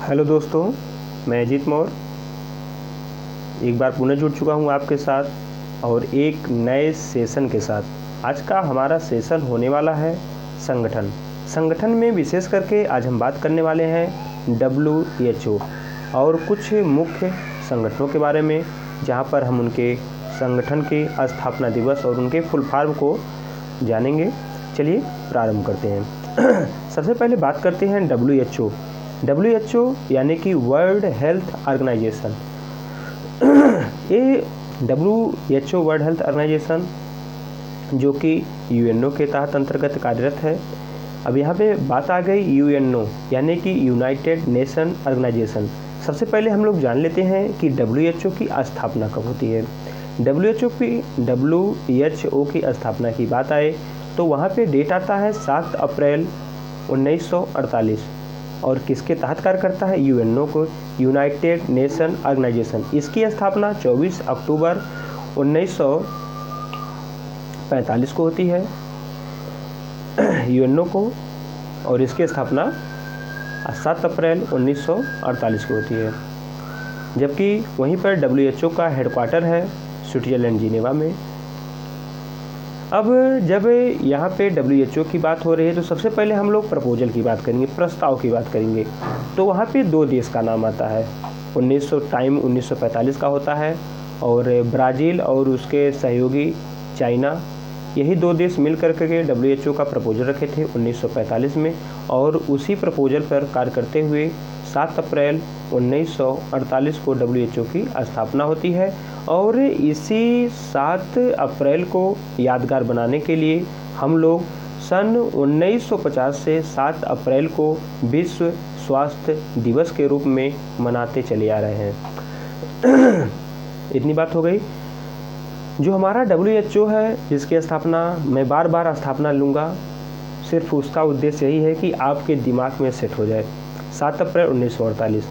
Hello दोस्तों, मैं अजीत मौर्य एक बार पुनः जुड़ चुका हूं आपके साथ और एक नए सेशन के साथ। आज का हमारा सेशन होने वाला है संगठन में विशेष करके आज हम बात करने वाले हैं WHO और कुछ मुख्य संगठनों के बारे में, जहां पर हम उनके संगठन के स्थापना दिवस और उनके फुल फॉर्म को जानेंगे। चलिए प्रारंभ करते हैं। सबसे पहले बात करते हैं WHO यानी कि वर्ल्ड हेल्थ ऑर्गेनाइजेशन। ये WHO वर्ल्ड हेल्थ ऑर्गेनाइजेशन जो कि UNO के तहत अंतर्गत कार्यरत है। अब यहाँ पे बात आ गई UNO यानी कि यूनाइटेड नेशन ऑर्गेनाइजेशन। सबसे पहले हम लोग जान लेते हैं कि WHO की स्थापना कब होती है। WHO की स्थापना की बात आए तो वहाँ पे डेट आता है 7 अप्रैल 1948 और किसके तहत कार्य करता है, UNO को, यूनाइटेड नेशन ऑर्गेनाइजेशन। इसकी स्थापना 24 अक्टूबर 1945 को होती है UNO को, और इसकी स्थापना 7 अप्रैल 1948 को होती है। जबकि वहीं पर WHO का हेडक्वार्टर है स्विट्जरलैंड जिनेवा में। अब जब यहाँ पे WHO की बात हो रही है तो सबसे पहले हम लोग प्रपोजल की बात करेंगे, प्रस्ताव की बात करेंगे। तो वहाँ पे 2 देश का नाम आता है। 1945 का होता है और ब्राज़ील और उसके सहयोगी चाइना, यही 2 देश मिल करके WHO का प्रपोजल रखे थे 1945 में, और उसी प्रपोजल पर कार्य करते हुए 7 अप्रैल 1948 को WHO की स्थापना होती है। और इसी 7 अप्रैल को यादगार बनाने के लिए हम लोग सन 1950 से 7 अप्रैल को विश्व स्वास्थ्य दिवस के रूप में मनाते चले आ रहे हैं। इतनी बात हो गई। जो हमारा WHO है, जिसकी स्थापना मैं बार बार स्थापना लूँगा, सिर्फ उसका उद्देश्य यही है कि आपके दिमाग में सेट हो जाए। 7 अप्रैल 1948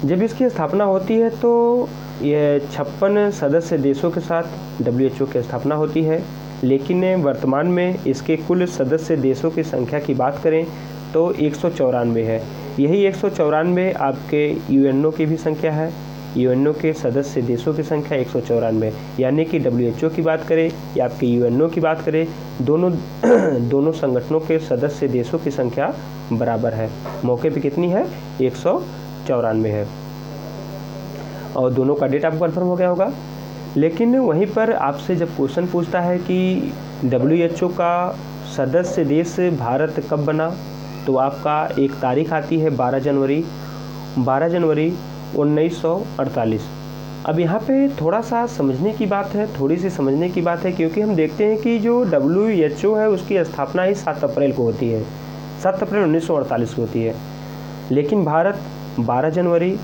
जब इसकी स्थापना होती है तो यह 56 सदस्य देशों के साथ WHO की स्थापना होती है। लेकिन वर्तमान में इसके कुल सदस्य देशों की संख्या की बात करें तो 194 है। यही 194 आपके UNO की भी संख्या है। UNO के सदस्य देशों की संख्या 194, यानी कि WHO की बात करें या आपके UNO की बात करें, दोनों संगठनों के सदस्य देशों की संख्या बराबर है। मौके पे कितनी है, 194 है, और दोनों का डेट आपको कन्फर्म हो गया होगा। लेकिन वहीं पर आपसे जब क्वेश्चन पूछता है कि WHO का सदस्य देश भारत कब बना, तो आपका एक तारीख आती है 12 जनवरी 1948। अब यहाँ पे थोड़ा सा समझने की बात है, क्योंकि हम देखते हैं कि जो WHO है उसकी स्थापना ही 7 अप्रैल को होती है, 7 अप्रैल 1948 को होती है। लेकिन भारत 12 जनवरी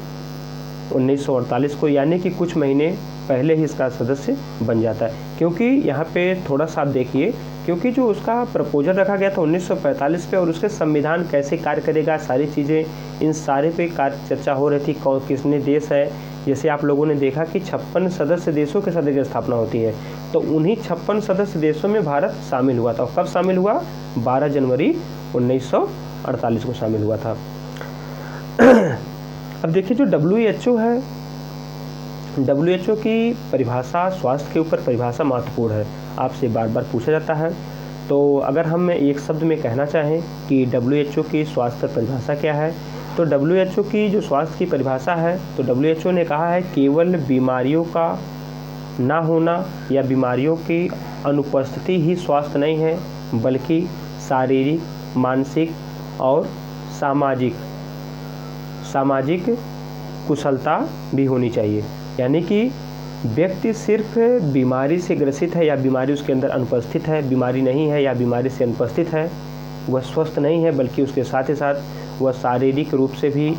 1948 को, यानी कि कुछ महीने पहले ही इसका सदस्य बन जाता है। क्योंकि यहाँ पे थोड़ा सा आप देखिए, क्योंकि जो उसका प्रपोजल रखा गया था 1945 पे, और उसके संविधान कैसे कार्य करेगा, सारी चीज़ें, इन सारे पे चर्चा हो रही थी। कौन कितने देश है, जैसे आप लोगों ने देखा कि 56 सदस्य देशों के साथ की स्थापना होती है, तो उन्हीं 56 सदस्य देशों में भारत शामिल हुआ था। और कब शामिल हुआ, 12 जनवरी 1948 को शामिल हुआ था। अब देखिए जो WHO है, WHO की परिभाषा, स्वास्थ्य के ऊपर परिभाषा महत्वपूर्ण है, आपसे बार बार पूछा जाता है। तो अगर हम एक शब्द में कहना चाहें कि WHO की स्वास्थ्य परिभाषा क्या है, तो WHO की जो स्वास्थ्य की परिभाषा है, तो WHO ने कहा है केवल बीमारियों का ना होना या बीमारियों की अनुपस्थिति ही स्वास्थ्य नहीं है, बल्कि शारीरिक, मानसिक और सामाजिक कुशलता भी होनी चाहिए। यानी कि व्यक्ति सिर्फ बीमारी से ग्रसित है या बीमारी उसके अंदर अनुपस्थित है, बीमारी नहीं है या बीमारी से अनुपस्थित है, वह स्वस्थ नहीं है, बल्कि उसके साथ ही साथ वह शारीरिक रूप से भी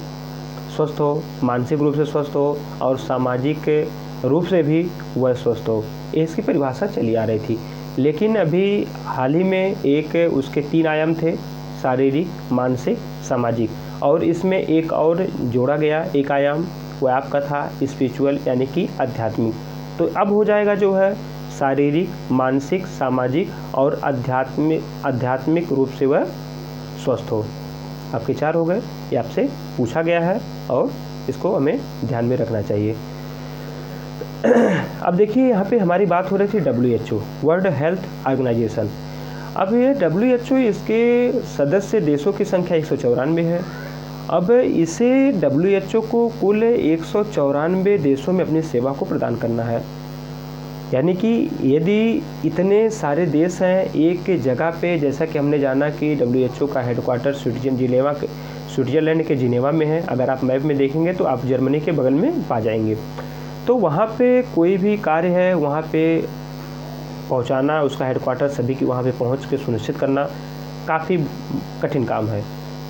स्वस्थ हो, मानसिक रूप से स्वस्थ हो और सामाजिक रूप से भी वह स्वस्थ हो। इसकी परिभाषा चली आ रही थी। लेकिन अभी हाल ही में एक उसके 3 आयाम थे, शारीरिक, मानसिक, सामाजिक, और इसमें एक और जोड़ा गया एक आयाम, वह आपका था स्पिरिचुअल यानी कि आध्यात्मिक। तो अब हो जाएगा जो है शारीरिक, मानसिक, सामाजिक और आध्यात्मिक रूप से वह स्वस्थ हो। आपके 4 हो गए, ये आपसे पूछा गया है और इसको हमें ध्यान में रखना चाहिए। अब देखिए यहाँ पे हमारी बात हो रही थी WHO, वर्ल्ड हेल्थ ऑर्गेनाइजेशन। अब ये WHO, इसके सदस्य देशों की संख्या 194 है। अब इसे WHO को कुल 194 देशों में अपनी सेवा को प्रदान करना है। यानी कि यदि इतने सारे देश हैं एक जगह पे, जैसा कि हमने जाना कि WHO का हेडक्वार्टर स्विट्ज़रलैंड के जिनेवा में है। अगर आप मैप में देखेंगे तो आप जर्मनी के बगल में पा जाएंगे। तो वहाँ पे कोई भी कार्य है वहाँ पे पहुँचाना, उसका हेडक्वार्टर सभी की वहाँ पे पहुँच के सुनिश्चित करना काफ़ी कठिन काम है।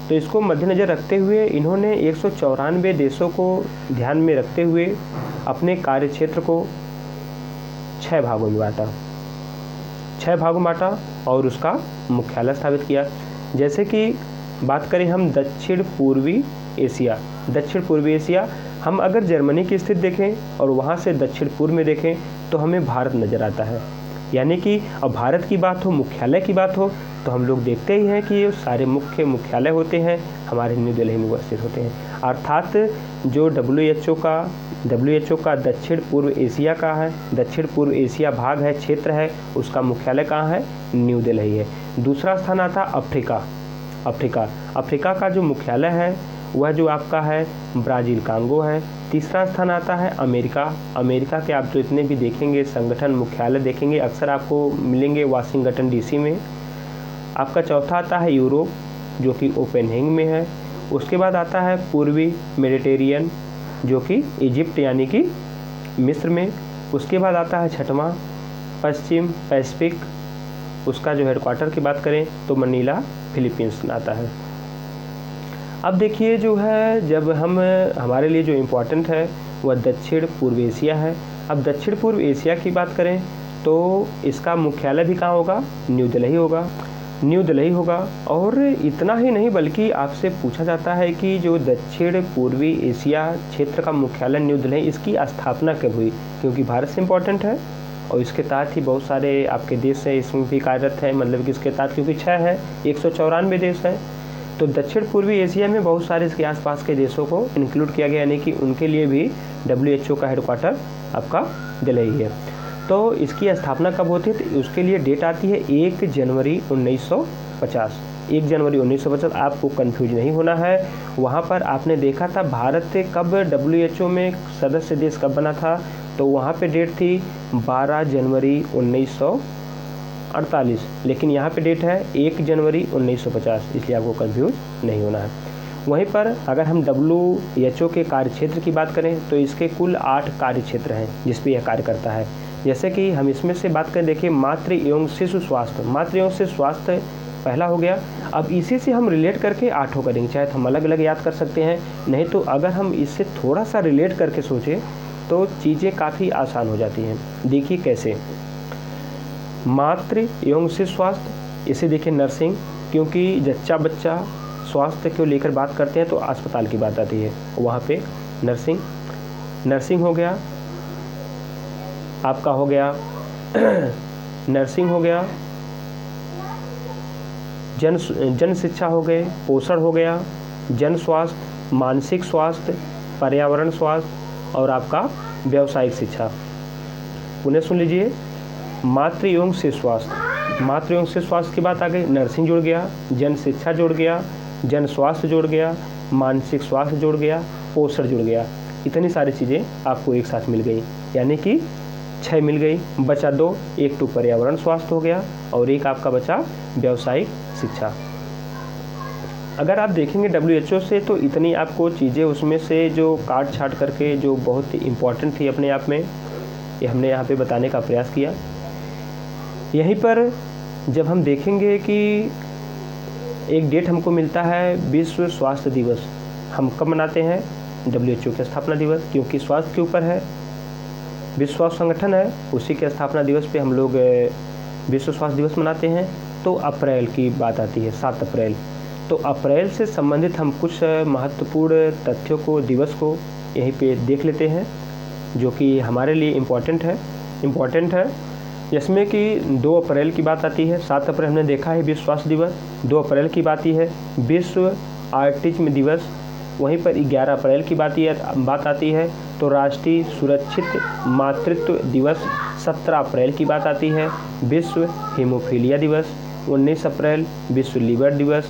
तो इसको मद्देनज़र रखते हुए इन्होंने 194 देशों को ध्यान में रखते हुए अपने कार्य क्षेत्र को 6 भागों में बांटा और उसका मुख्यालय स्थापित किया। जैसे कि बात करें हम दक्षिण पूर्वी एशिया, हम अगर जर्मनी की स्थिति देखें और वहाँ से दक्षिण पूर्व में देखें तो हमें भारत नज़र आता है। यानी कि अब भारत की बात हो, मुख्यालय की बात हो, तो हम लोग देखते ही हैं कि ये सारे मुख्यालय होते हैं हमारे न्यू दिल्ली में उपस्थित होते हैं। अर्थात जो WHO का दक्षिण पूर्व एशिया भाग है, क्षेत्र है, उसका मुख्यालय कहाँ है? न्यू दिल्ली है। दूसरा स्थान आता अफ्रीका का जो मुख्यालय है वह जो आपका है ब्राज़ील कांगो है। तीसरा स्थान आता है अमेरिका के आप जो इतने भी देखेंगे संगठन मुख्यालय देखेंगे अक्सर आपको मिलेंगे वाशिंगटन DC में। आपका चौथा आता है यूरोप जो कि कोपेनहेगन में है। उसके बाद आता है पूर्वी मेडिटेरियन जो कि इजिप्ट यानी कि मिस्र में। उसके बाद आता है छठवां पश्चिम पैसिफिक, उसका जो हेडक्वार्टर की बात करें तो मनीला फिलीपींस में आता है। अब देखिए जो है जब हमारे लिए जो इम्पोर्टेंट है वह दक्षिण पूर्व एशिया है। अब दक्षिण पूर्व एशिया की बात करें तो इसका मुख्यालय भी कहाँ होगा? न्यू दिल्ली होगा। और इतना ही नहीं बल्कि आपसे पूछा जाता है कि जो दक्षिण पूर्वी एशिया क्षेत्र का मुख्यालय न्यू दिल्ली, इसकी स्थापना कब हुई? क्योंकि भारत से इम्पोर्टेंट है और इसके तहत ही बहुत सारे आपके देश हैं इसमें भी कार्यरत हैं, मतलब कि इसके तहत क्योंकि 6 है 194 देश हैं तो दक्षिण पूर्वी एशिया में बहुत सारे इसके आसपास के देशों को इंक्लूड किया गया, यानी कि उनके लिए भी WHO का हेडक्वार्टर आपका दिल्ली है। तो इसकी स्थापना कब होती है? तो उसके लिए डेट आती है 1 जनवरी 1950। 1 जनवरी 1950, आपको कंफ्यूज नहीं होना है। वहाँ पर आपने देखा था भारत कब WHO में सदस्य देश कब बना था, तो वहाँ पे डेट थी 12 जनवरी 1948, लेकिन यहाँ पे डेट है 1 जनवरी 1950, इसलिए आपको कंफ्यूज नहीं होना है। वहीं पर अगर हम WHO के कार्य क्षेत्र की बात करें तो इसके कुल 8 कार्य क्षेत्र हैं जिस पे यह कार्य करता है। जैसे कि हम इसमें से बात करें, देखिए मातृ एवं शिशु स्वास्थ्य पहला हो गया। अब इसी से हम रिलेट करके 8 करेंगे, चाहे हम अलग अलग याद कर सकते हैं, नहीं तो अगर हम इससे थोड़ा सा रिलेट करके सोचें तो चीज़ें काफ़ी आसान हो जाती हैं। देखिए कैसे, मातृ एवं शिशु स्वास्थ्य, इसे देखिए नर्सिंग, क्योंकि जच्चा बच्चा स्वास्थ्य को लेकर बात करते हैं तो अस्पताल की बात आती है, वहाँ पे नर्सिंग हो गया, आपका हो गया नर्सिंग हो गया, जन शिक्षा हो गए, पोषण हो गया, जन स्वास्थ्य, मानसिक स्वास्थ्य, पर्यावरण स्वास्थ्य और आपका व्यावसायिक शिक्षा। पुनः सुन लीजिए, मातृ एवं शिशु स्वास्थ्य की बात आ गई, नर्सिंग जुड़ गया, जन शिक्षा जुड़ गया, जन स्वास्थ्य जुड़ गया, मानसिक स्वास्थ्य जुड़ गया, पोषण जुड़ गया। इतनी सारी चीज़ें आपको एक साथ मिल गई, यानी कि 6 मिल गई, बचा 2, एक तो पर्यावरण स्वास्थ्य हो गया और एक आपका बचा व्यावसायिक शिक्षा। अगर आप देखेंगे WHO से तो इतनी आपको चीज़ें उसमें से जो काट छाट करके जो बहुत इम्पॉर्टेंट थी अपने आप में, ये हमने यहाँ पे बताने का प्रयास किया। यहीं पर जब हम देखेंगे कि एक डेट हमको मिलता है विश्व स्वास्थ्य दिवस, हम कब मनाते हैं? WHO के स्थापना दिवस, क्योंकि स्वास्थ्य के ऊपर है, विश्व स्वास्थ्य संगठन है, उसी के स्थापना दिवस पे हम लोग विश्व स्वास्थ्य दिवस मनाते हैं। तो अप्रैल की बात आती है, 7 अप्रैल। तो अप्रैल से संबंधित हम कुछ महत्वपूर्ण तथ्यों को, दिवस को यहीं पे देख लेते हैं जो कि हमारे लिए इम्पोर्टेंट है, जिसमें कि 2 अप्रैल की बात आती है। 7 अप्रैल हमने देखा है विश्व स्वास्थ्य दिवस, 2 अप्रैल की बात है विश्व ऑटिज्म दिवस। वहीं पर 11 अप्रैल की बात आती है तो राष्ट्रीय सुरक्षित मातृत्व दिवस। 17 अप्रैल की बात आती है विश्व हीमोफीलिया दिवस। 19 अप्रैल विश्व लीवर दिवस।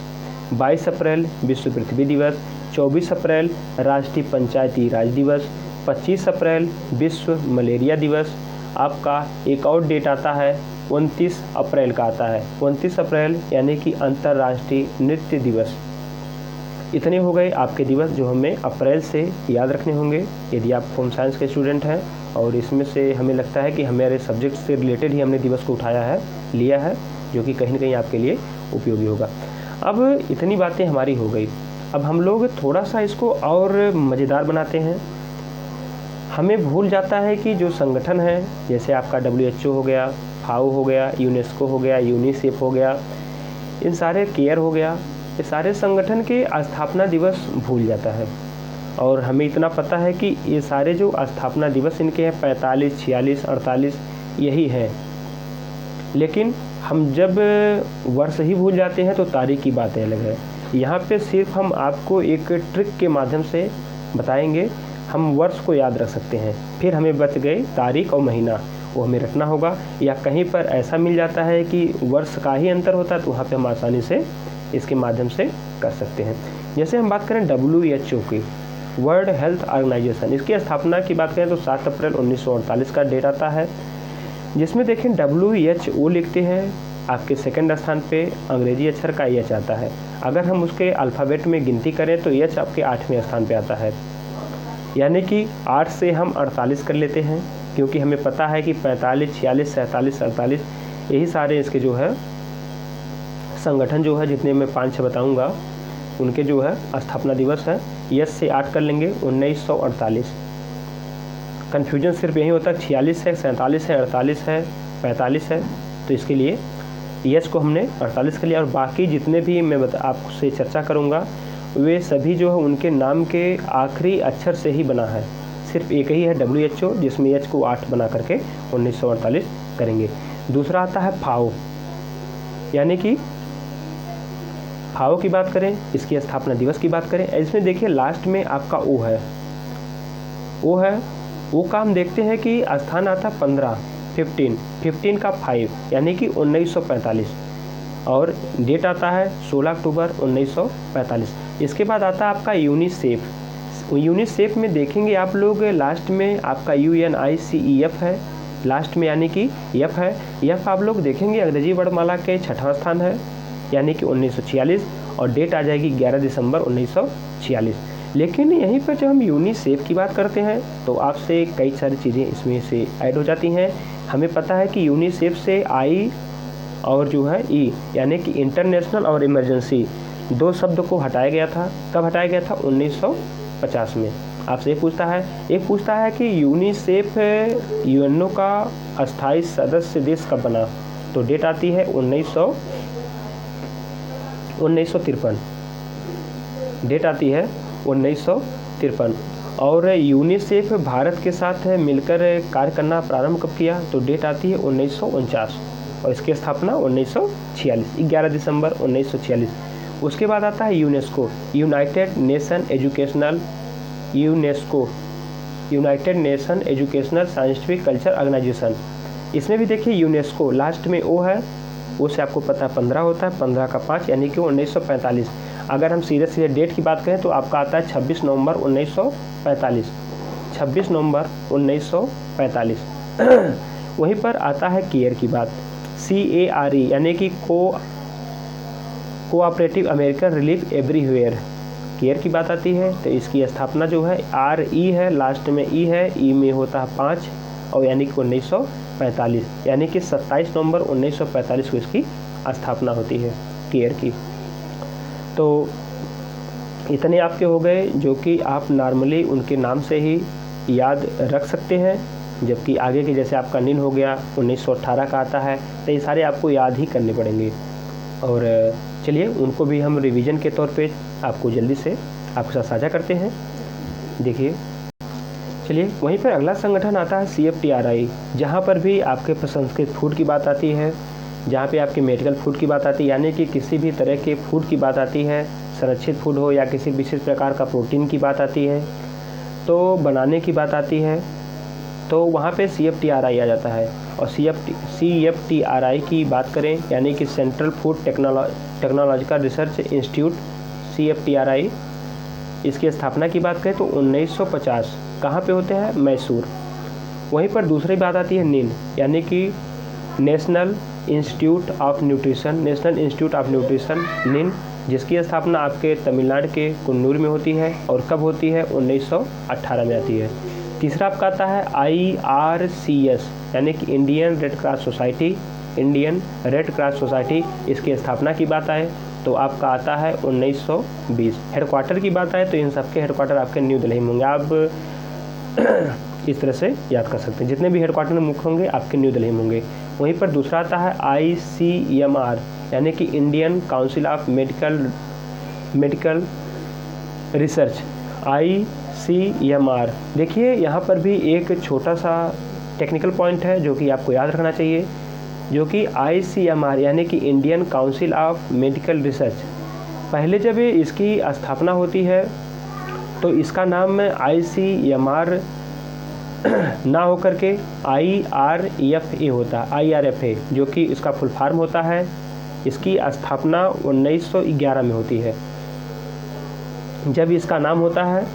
22 अप्रैल विश्व पृथ्वी दिवस। 24 अप्रैल राष्ट्रीय पंचायती राज दिवस। 25 अप्रैल विश्व मलेरिया दिवस। आपका एक और डेट आता है 29 अप्रैल का आता है, 29 अप्रैल यानी कि अंतर्राष्ट्रीय नृत्य दिवस। इतने हो गए आपके दिवस जो हमें अप्रैल से याद रखने होंगे यदि आप होम साइंस के स्टूडेंट हैं, और इसमें से हमें लगता है कि हमारे सब्जेक्ट से रिलेटेड ही हमने दिवस को उठाया है, लिया है, जो कि कहीं ना कहीं आपके लिए उपयोगी होगा। अब इतनी बातें हमारी हो गई, अब हम लोग थोड़ा सा इसको और मज़ेदार बनाते हैं। हमें भूल जाता है कि जो संगठन है, जैसे आपका WHO हो गया, FAO हो गया, यूनेस्को हो गया, यूनिसेफ हो गया, इन सारे केयर हो गया, ये सारे संगठन के स्थापना दिवस भूल जाता है। और हमें इतना पता है कि ये सारे जो स्थापना दिवस इनके हैं 45, 46, 48 यही हैं, लेकिन हम जब वर्ष ही भूल जाते हैं तो तारीख की बात अलग है। यहाँ पे सिर्फ हम आपको एक ट्रिक के माध्यम से बताएंगे, हम वर्ष को याद रख सकते हैं, फिर हमें बच गए तारीख और महीना, वो हमें रखना होगा। या कहीं पर ऐसा मिल जाता है कि वर्ष का ही अंतर होता है तो वहाँ पे हम आसानी से इसके माध्यम से कर सकते हैं। जैसे हम बात करें WHO की, वर्ल्ड हेल्थ ऑर्गेनाइजेशन, इसकी स्थापना की बात करें तो 7 अप्रैल 1948 का डेट आता है, जिसमें देखें WHO लिखते हैं, आपके सेकंड स्थान पे अंग्रेजी अक्षर का H आता है। अगर हम उसके अल्फ़ाबेट में गिनती करें तो H आपके 8वें स्थान पे आता है, यानी कि 8 से हम 48 कर लेते हैं, क्योंकि हमें पता है कि 45, 46, 47, 48 यही सारे इसके जो है संगठन जो है, जितने मैं 5-6 बताऊंगा उनके जो है स्थापना दिवस है। यस से 8 कर लेंगे 1948। कन्फ्यूजन सिर्फ यही होता है 46 है, 47 है, 48 है, 45 है, तो इसके लिए यस को हमने 48 कर लिया। और बाकी जितने भी मैं आपसे चर्चा करूँगा वे सभी जो है उनके नाम के आखिरी अक्षर से ही बना है। सिर्फ एक ही है WHO, जिसमें H को 8 बना करके 1948 करेंगे। दूसरा आता है FAO, यानी कि FAO की बात करें, इसकी स्थापना दिवस की बात करें, इसमें देखिए लास्ट में आपका O है, O का हम देखते हैं कि स्थान आता 15, 15 का 5 यानी कि 1945, और डेट आता है 16 अक्टूबर 1945। इसके बाद आता है आपका यूनिसेफ में देखेंगे आप लोग लास्ट में आपका UNICEF है लास्ट में, यानी कि F है। F आप लोग देखेंगे अंग्रेजी वर्णमाला के 6वां स्थान है, यानी कि 1946, और डेट आ जाएगी 11 दिसंबर 1946। लेकिन यहीं पर जब हम यूनिसेफ की बात करते हैं तो आपसे कई सारी चीज़ें इसमें से ऐड हो जाती हैं। हमें पता है कि यूनिसेफ से I और जो है E यानी कि इंटरनेशनल और इमरजेंसी 2 शब्द को हटाया गया था। कब हटाया गया था? 1950 में। आपसे एक पूछता है कि यूनिसेफ UNO का अस्थायी सदस्य देश कब बना, तो डेट आती है 1953, डेट आती है 1953। और यूनिसेफ भारत के साथ मिलकर कार्य करना प्रारंभ कब किया, तो डेट आती है 1949, और इसकी स्थापना 1946, 11 दिसंबर 1946। उसके बाद आता है UNESCO, United Nation Educational Scientific Culture Organisation. इसमें भी देखिए यूनेस्को लास्ट में O है, O से आपको पता है 15 होता है, 15 का 5 यानी कि 1945। अगर हम सीधे डेट की बात करें तो आपका आता है 26 नवंबर 1945, 26 नवंबर 1945। वहीं पर आता है केयर की बात, CARE यानी कि cooperative American relief everywhere, care की बात आती है। तो इसकी स्थापना जो है RE है, लास्ट में E है, E में होता है 5, और यानी कि 1945, यानी कि 27 नवंबर 1945 को इसकी स्थापना होती है केयर की। तो इतने आपके हो गए जो कि आप नॉर्मली उनके नाम से ही याद रख सकते हैं, जबकि आगे के जैसे आपका निन हो गया 1918 का आता है, तो ये सारे आपको याद ही करने पड़ेंगे। और चलिए उनको भी हम रिवीजन के तौर पे आपको जल्दी से आपके साथ साझा करते हैं। देखिए चलिए, वहीं पर अगला संगठन आता है CFTRI, जहाँ पर भी आपके प्रसंस्कृत फूड की बात आती है, जहाँ पे आपके मेडिकल फूड की बात आती है, यानी कि किसी भी तरह के फूड की बात आती है संरक्षित फूड हो या किसी विशेष प्रकार का प्रोटीन की बात आती है, तो बनाने की बात आती है, तो वहाँ पे CFTRI आ जाता है। और CFTRI की बात करें यानी कि central food technological research institute CFTRI, इसकी स्थापना की बात करें तो 1950 कहाँ पे होते हैं, मैसूर। वहीं पर दूसरी बात आती है NIN यानी कि national institute of nutrition NIN, जिसकी स्थापना आपके तमिलनाडु के कुन्नूर में होती है और कब होती है, 1918 में आती है। तीसरा आपका आता है IRCS यानी कि इंडियन रेड क्रॉस सोसाइटी, इसकी स्थापना की बात आए तो आपका आता है 1920। हेडक्वार्टर की बात आए तो इन सबके हेडक्वार्टर आपके न्यू दिल्ली में होंगे। आप इस तरह से याद कर सकते हैं, जितने भी हेडक्वार्टर मुख्य होंगे आपके न्यू दिल्ली में होंगे। वहीं पर दूसरा आता है ICMR यानी कि Indian council of medical research, ICMR। देखिए यहाँ पर भी एक छोटा सा टेक्निकल पॉइंट है जो कि आपको याद रखना चाहिए, जो कि ICMR यानी कि Indian council of medical research, पहले जब इसकी स्थापना होती है तो इसका नाम ICMR ना होकर के IRFA होता है, IRFA, जो कि इसका फुल फॉर्म होता है। इसकी स्थापना 1911 में होती है। जब इसका नाम होता है